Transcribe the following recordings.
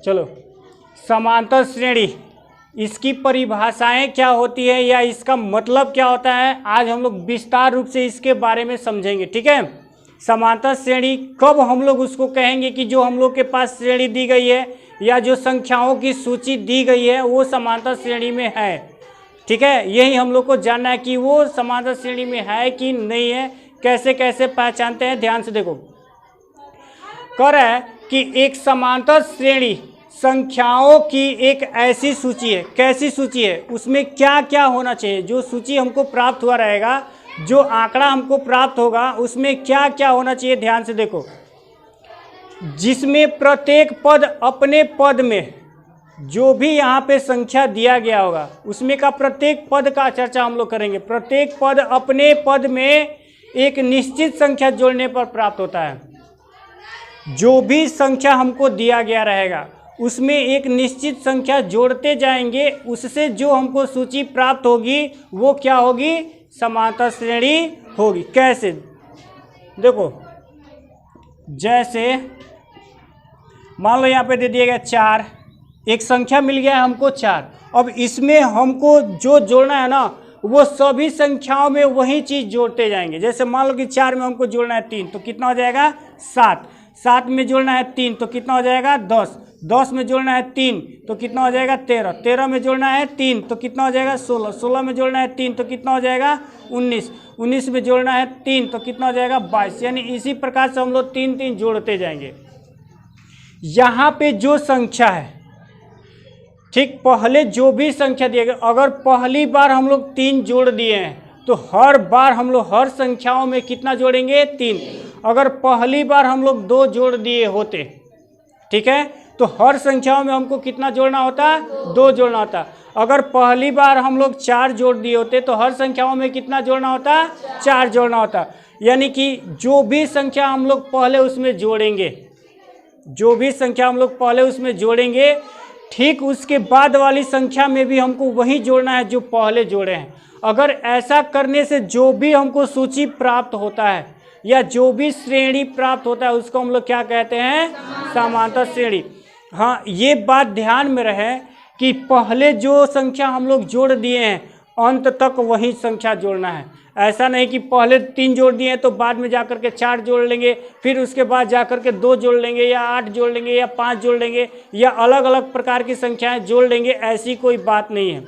चलो, समांतर श्रेणी, इसकी परिभाषाएं क्या होती है या इसका मतलब क्या होता है, आज हम लोग विस्तार रूप से इसके बारे में समझेंगे। ठीक है, समांतर श्रेणी कब हम लोग उसको कहेंगे कि जो हम लोग के पास श्रेणी दी गई है या जो संख्याओं की सूची दी गई है वो समांतर श्रेणी में है। ठीक है, यही हम लोग को जानना है कि वो समांतर श्रेणी में है कि नहीं है, कैसे कैसे पहचानते हैं। ध्यान से देखो, कह रहा है कि एक समांतर श्रेणी संख्याओं की एक ऐसी सूची है। कैसी सूची है, उसमें क्या क्या होना चाहिए, जो सूची हमको प्राप्त हुआ रहेगा, जो आंकड़ा हमको प्राप्त होगा उसमें क्या क्या होना चाहिए। ध्यान से देखो, जिसमें प्रत्येक पद अपने पद में जो भी यहाँ पे संख्या दिया गया होगा उसमें का प्रत्येक पद का चर्चा हम लोग करेंगे। प्रत्येक पद अपने पद में एक निश्चित संख्या जोड़ने पर प्राप्त होता है। जो भी संख्या हमको दिया गया रहेगा उसमें एक निश्चित संख्या जोड़ते जाएंगे, उससे जो हमको सूची प्राप्त होगी वो क्या होगी, समांतर श्रेणी होगी। कैसे, देखो, जैसे मान लो यहाँ पे दे दिया गया 4, एक संख्या मिल गया है हमको 4। अब इसमें हमको जो जोड़ना है ना वो सभी संख्याओं में वही चीज़ जोड़ते जाएंगे। जैसे मान लो कि 4 में हमको जोड़ना है 3 तो कितना हो जाएगा 7, 7 में जोड़ना है 3 तो कितना हो जाएगा 10, 10 में जोड़ना है 3 तो कितना हो जाएगा 13, 13 में जोड़ना है 3 तो कितना हो जाएगा 16, 16 में जोड़ना है 3 तो कितना हो जाएगा 19, 19 में जोड़ना है 3 तो कितना हो जाएगा 22। यानी इसी प्रकार से हम लोग 3 3 जोड़ते जाएंगे। यहाँ पे जो संख्या है, ठीक, पहले जो भी संख्या दिया गया, अगर पहली बार हम लोग 3 जोड़ दिए हैं तो हर बार हम लोग हर संख्याओं में कितना जोड़ेंगे 3। अगर पहली बार हम लोग 2 जोड़ दिए होते, ठीक है, तो हर संख्याओं में हमको कितना जोड़ना होता, 2 जोड़ना होता। अगर पहली बार हम लोग 4 जोड़ दिए होते तो हर संख्याओं में कितना जोड़ना होता, 4 जोड़ना होता। यानी कि जो भी संख्या हम लोग पहले उसमें जोड़ेंगे, जो भी संख्या हम लोग पहले उसमें जोड़ेंगे, ठीक उसके बाद वाली संख्या में भी हमको वही जोड़ना है जो पहले जोड़े हैं। अगर ऐसा करने से जो भी हमको सूची प्राप्त होता है या जो भी श्रेणी प्राप्त होता है उसको हम लोग क्या कहते हैं, समांतर श्रेणी। हाँ, ये बात ध्यान में रहे कि पहले जो संख्या हम लोग जोड़ दिए हैं अंत तक वही संख्या जोड़ना है। ऐसा नहीं कि पहले 3 जोड़ दिए तो बाद में जाकर के 4 जोड़ लेंगे, फिर उसके बाद जाकर के 2 जोड़ लेंगे या 8 जोड़ लेंगे या 5 जोड़ लेंगे या अलग अलग प्रकार की संख्याएं जोड़ लेंगे। ऐसी कोई बात नहीं है।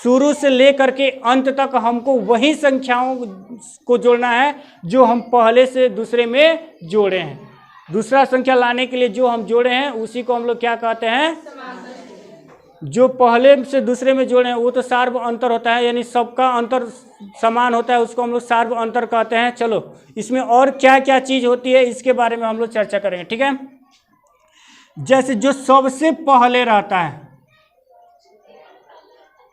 शुरू से लेकर के अंत तक हमको वही संख्याओं को जोड़ना है जो हम पहले से दूसरे में जोड़े हैं। दूसरा संख्या लाने के लिए जो हम जोड़े हैं उसी को हम लोग क्या कहते हैं, जो पहले से दूसरे में जोड़े हैं वो तो सार्व अंतर होता है, यानी सबका अंतर समान होता है, उसको हम लोग सार्व अंतर कहते हैं। चलो, इसमें और क्या क्या चीज़ होती है इसके बारे में हम लोग चर्चा करेंगे। ठीक है, जैसे जो सबसे पहले रहता है,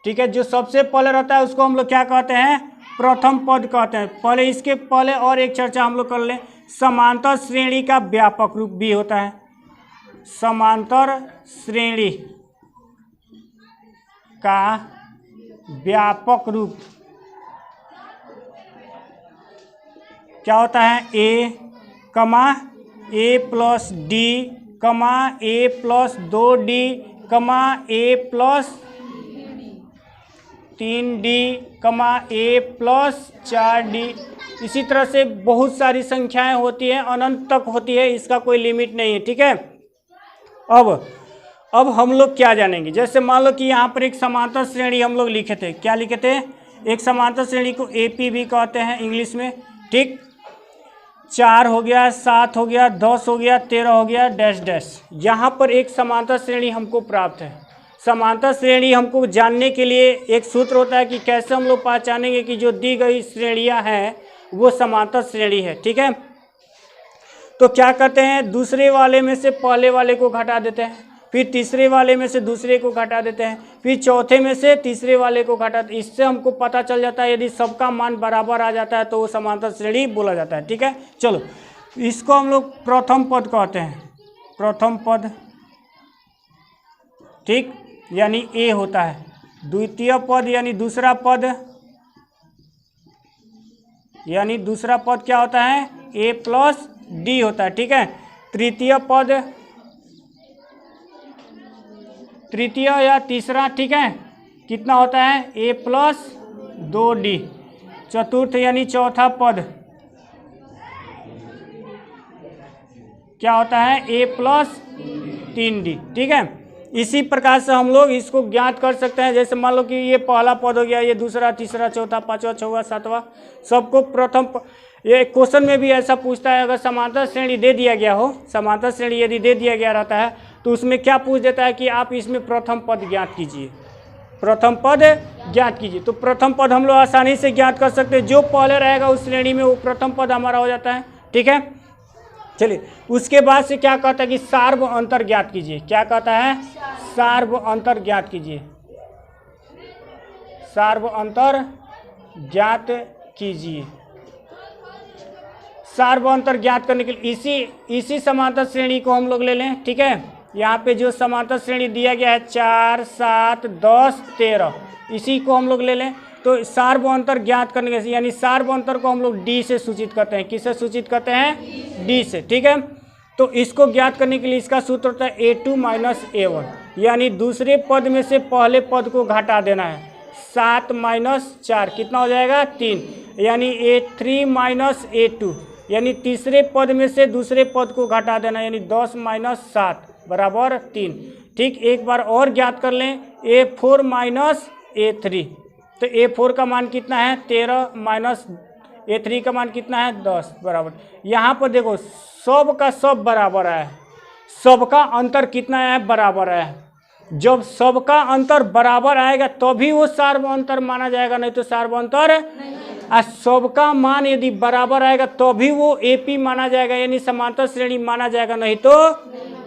ठीक है, जो सबसे पहले रहता है उसको हम लोग क्या कहते हैं, प्रथम पद कहते हैं। पहले इसके पहले और एक चर्चा हम लोग कर लें, समांतर श्रेणी का व्यापक रूप भी होता है। समांतर श्रेणी का व्यापक रूप क्या होता है, ए कमा ए प्लस डी कमा ए प्लस 2d कमा ए प्लस 3d कमा ए प्लस 4d। इसी तरह से बहुत सारी संख्याएं होती हैं, अनंत तक होती है, इसका कोई लिमिट नहीं है। ठीक है, अब हम लोग क्या जानेंगे, जैसे मान लो कि यहाँ पर एक समांतर श्रेणी हम लोग लिखे थे। क्या लिखे थे, एक समांतर श्रेणी को AP भी कहते हैं इंग्लिश में। ठीक, 4 हो गया, 7 हो गया, 10 हो गया, 13 हो गया, डैश डैश। यहाँ पर एक समांतर श्रेणी हमको प्राप्त है। समांतर श्रेणी हमको जानने के लिए एक सूत्र होता है कि कैसे हम लोग पहचानेंगे कि जो दी गई श्रेणियाँ हैं वो समांतर श्रेणी है। ठीक है, तो क्या करते हैं, दूसरे वाले में से पहले वाले को घटा देते हैं, फिर तीसरे वाले में से दूसरे को घटा देते हैं, फिर चौथे में से तीसरे वाले को घटा। इससे हमको पता चल जाता है यदि सबका मान बराबर आ जाता है तो वो समांतर श्रेणी बोला जाता है। ठीक है, चलो, इसको हम लोग प्रथम पद कहते हैं, प्रथम पद। ठीक, यानी ए होता है। द्वितीय पद यानी दूसरा पद, यानी दूसरा पद क्या होता है, ए प्लस डी होता है। ठीक है, तृतीय पद तृतीय या तीसरा, ठीक है, कितना होता है a प्लस 2d। चतुर्थ यानी चौथा पद क्या होता है a प्लस 3d, ठीक है। इसी प्रकार से हम लोग इसको ज्ञात कर सकते हैं। जैसे मान लो कि ये पहला पद हो गया, ये दूसरा, तीसरा, चौथा, पांचवा, छठवां, सातवां, सबको प्रथम ये क्वेश्चन में भी ऐसा पूछता है। अगर समांतर श्रेणी दे दिया गया हो, समांतर श्रेणी यदि दे दिया गया रहता है तो उसमें क्या पूछ देता है कि आप इसमें प्रथम पद ज्ञात कीजिए, प्रथम पद ज्ञात कीजिए। तो प्रथम पद हम लोग आसानी से ज्ञात कर सकते हैं, जो पहले रहेगा उस श्रेणी में वो प्रथम पद हमारा हो जाता है, ठीक है। चलिए, उसके बाद से क्या कहता है कि सार्व अंतर ज्ञात कीजिए। क्या कहता है? सार्व अंतर ज्ञात कीजिए, सार्व अंतर ज्ञात कीजिए। सार्व अंतर ज्ञात करने के लिए इसी समांतर श्रेणी को हम लोग ले लें, ठीक है। यहाँ पे जो समांतर श्रेणी दिया गया है 4, 7, 10, 13, इसी को हम लोग ले लें। तो सार्व अंतर ज्ञात करने के यानी सार्व अंतर को हम लोग डी से सूचित करते हैं। किससे सूचित करते हैं? डी से, ठीक है। तो इसको ज्ञात करने के लिए इसका सूत्र होता है a2 माइनस a1, यानी दूसरे पद में से पहले पद को घटा देना है। 7 माइनस 4 कितना हो जाएगा? 3, यानी a3 माइनस a2, यानी तीसरे पद में से दूसरे पद को घटा देना, यानी 10 माइनस 7 बराबर 3। ठीक, एक बार और ज्ञात कर लें, a4 माइनस a3। तो a4 का मान कितना है? 13 माइनस a3 का मान कितना है? 10 बराबर। यहाँ पर देखो सब का सब बराबर है, सबका अंतर कितना है? बराबर है। जब सबका अंतर बराबर आएगा तभी वो सार्व अंतर माना जाएगा, नहीं तो सार्व अंतर। सबका मान यदि बराबर आएगा तभी वो एपी माना जाएगा, यानी समांतर श्रेणी माना जाएगा, नहीं तो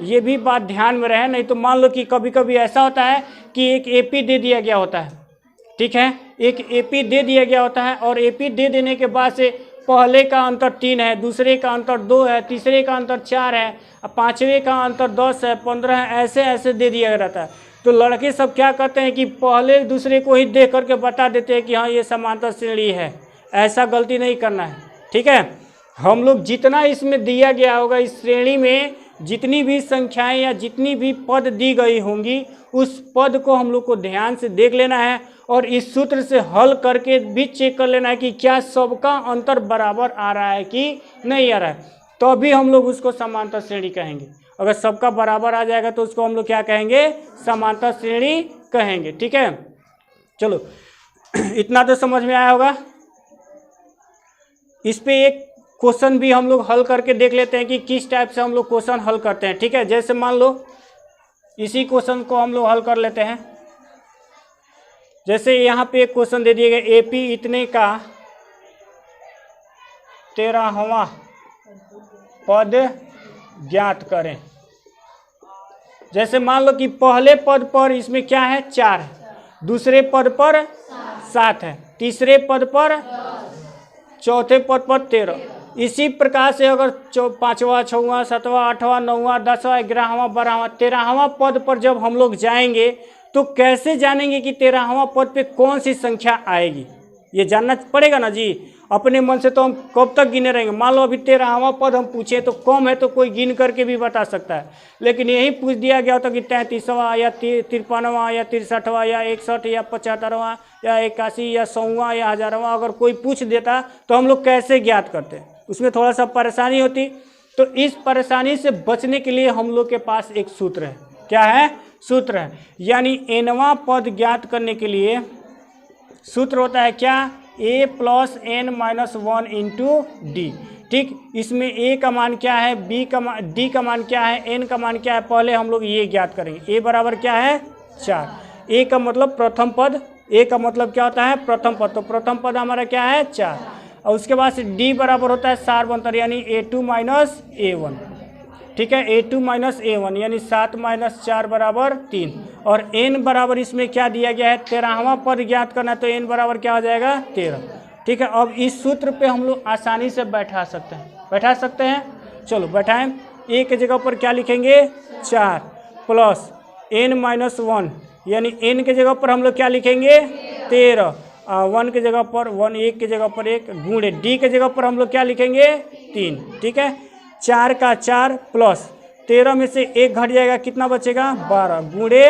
ये भी बात ध्यान में रहे। नहीं तो मान लो कि कभी कभी ऐसा होता है कि एक एपी दे दिया गया होता है, ठीक है, एक एपी दे दिया गया होता है और एपी दे देने के बाद से पहले का अंतर 3 है, दूसरे का अंतर 2 है, तीसरे का अंतर 4 है, पांचवे का अंतर 10 है, 15 है, ऐसे ऐसे दे दिया रहता है। तो लड़के सब क्या करते हैं कि पहले दूसरे को ही देख करके बता देते हैं कि हाँ ये समांतर श्रेणी है। ऐसा गलती नहीं करना है, ठीक है। हम लोग जितना इसमें दिया गया होगा, इस श्रेणी में जितनी भी संख्याएं या जितनी भी पद दी गई होंगी उस पद को हम लोग को ध्यान से देख लेना है और इस सूत्र से हल करके भी चेक कर लेना है कि क्या सबका अंतर बराबर आ रहा है कि नहीं आ रहा है, तो भी हम लोग उसको समांतर श्रेणी कहेंगे। अगर सबका बराबर आ जाएगा तो उसको हम लोग क्या कहेंगे? समांतर श्रेणी कहेंगे, ठीक है। चलो इतना तो समझ में आया होगा। इस पे एक क्वेश्चन भी हम लोग हल करके देख लेते हैं कि किस टाइप से हम लोग क्वेश्चन हल करते हैं, ठीक है। जैसे मान लो इसी क्वेश्चन को हम लोग हल कर लेते हैं। जैसे यहाँ पे एक क्वेश्चन दे दिया गया, एपी इतने का 13वां पद ज्ञात करें। जैसे मान लो कि पहले पद पर इसमें क्या है? 4 है, दूसरे पद पर 7 है, तीसरे पद पर, चौथे पद पर 13। इसी प्रकार से अगर 5वां, 6वां, 7वां, 8वां, 9वां, 10वां, 11वां, 12वां, 13वां पद पर जब हम लोग जाएंगे तो कैसे जानेंगे कि 13वां पद पे कौन सी संख्या आएगी? ये जानना पड़ेगा ना जी। अपने मन से तो हम कब तक गिने रहेंगे? मान लो अभी 13वां पद हम पूछे तो कम है तो कोई गिन करके भी बता सकता है, लेकिन यही पूछ दिया गया होता कि 33वां या 53वां या 63वां या 61 या 75वां या 81 या 100वां या 1000वां अगर कोई पूछ देता तो हम लोग कैसे ज्ञात करते? उसमें थोड़ा सा परेशानी होती। तो इस परेशानी से बचने के लिए हम लोग के पास एक सूत्र है। क्या है? सूत्र है, यानी nवां पद ज्ञात करने के लिए सूत्र होता है क्या? a plus n minus 1 into D. ठीक, इसमें a का मान क्या है, b का मान, d का मान क्या है, n का मान क्या है, पहले हम लोग ये ज्ञात करेंगे। a बराबर क्या है? 4। a का मतलब प्रथम पद, a का मतलब क्या होता है? प्रथम पद। तो प्रथम पद हमारा क्या है? 4। और उसके बाद से d बराबर होता है सार्व अंतर, यानी a2 माइनस a1। ठीक है, a2 माइनस a1 यानी 7 माइनस 4 बराबर 3। और n बराबर इसमें क्या दिया गया है? 13वां पद ज्ञात करना, तो n बराबर क्या हो जाएगा? 13। ठीक है, अब इस सूत्र पे हम लोग आसानी से बैठा सकते हैं। चलो बैठाएं। a के जगह पर क्या लिखेंगे? 4 प्लस n माइनस 1, यानी n के जगह पर हम लोग क्या लिखेंगे? 13। 1 के जगह पर 1, 1 के जगह पर 1, गुणे d के जगह पर हम लोग क्या लिखेंगे? 3। ठीक है, 4 का 4 प्लस 13 में से 1 घट जाएगा, कितना बचेगा? 12, गुणे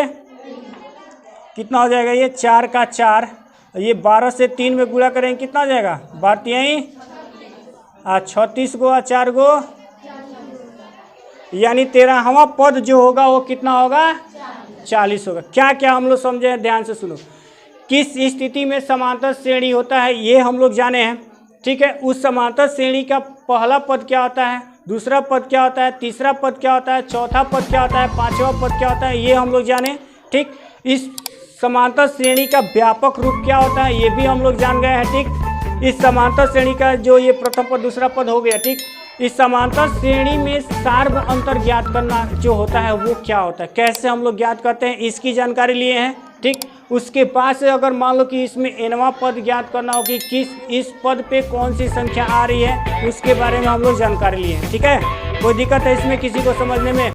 कितना हो जाएगा ये 4 का 4, ये 12 से 3 में गुणा करेंगे कितना हो जाएगा, बात यही 36 गो 4 गो, यानी 13वां पद जो होगा वो कितना होगा 40 होगा। क्या क्या हम लोग समझे हैं, ध्यान से सुनो। किस स्थिति में समांतर श्रेणी होता है ये हम लोग जाने हैं, ठीक है। उस समांतर श्रेणी का पहला पद क्या होता है, दूसरा पद क्या होता है, तीसरा पद क्या होता है, चौथा पद क्या होता है, पांचवा पद क्या होता है, ये हम लोग जाने, ठीक। इस समांतर श्रेणी का व्यापक रूप क्या होता है ये भी हम लोग जान गए हैं, ठीक। इस समांतर श्रेणी का जो ये प्रथम पद दूसरा पद हो गया, ठीक। इस समांतर श्रेणी में सार्व अंतर ज्ञात करना जो होता है वो क्या होता है, कैसे हम लोग ज्ञात करते हैं, इसकी जानकारी लिए हैं, ठीक। उसके बाद से अगर मान लो कि इसमें nवां पद ज्ञात करना हो कि किस इस पद पे कौन सी संख्या आ रही है, उसके बारे में हम लोग जानकारी लिए हैं, ठीक है। कोई दिक्कत है इसमें किसी को समझने में?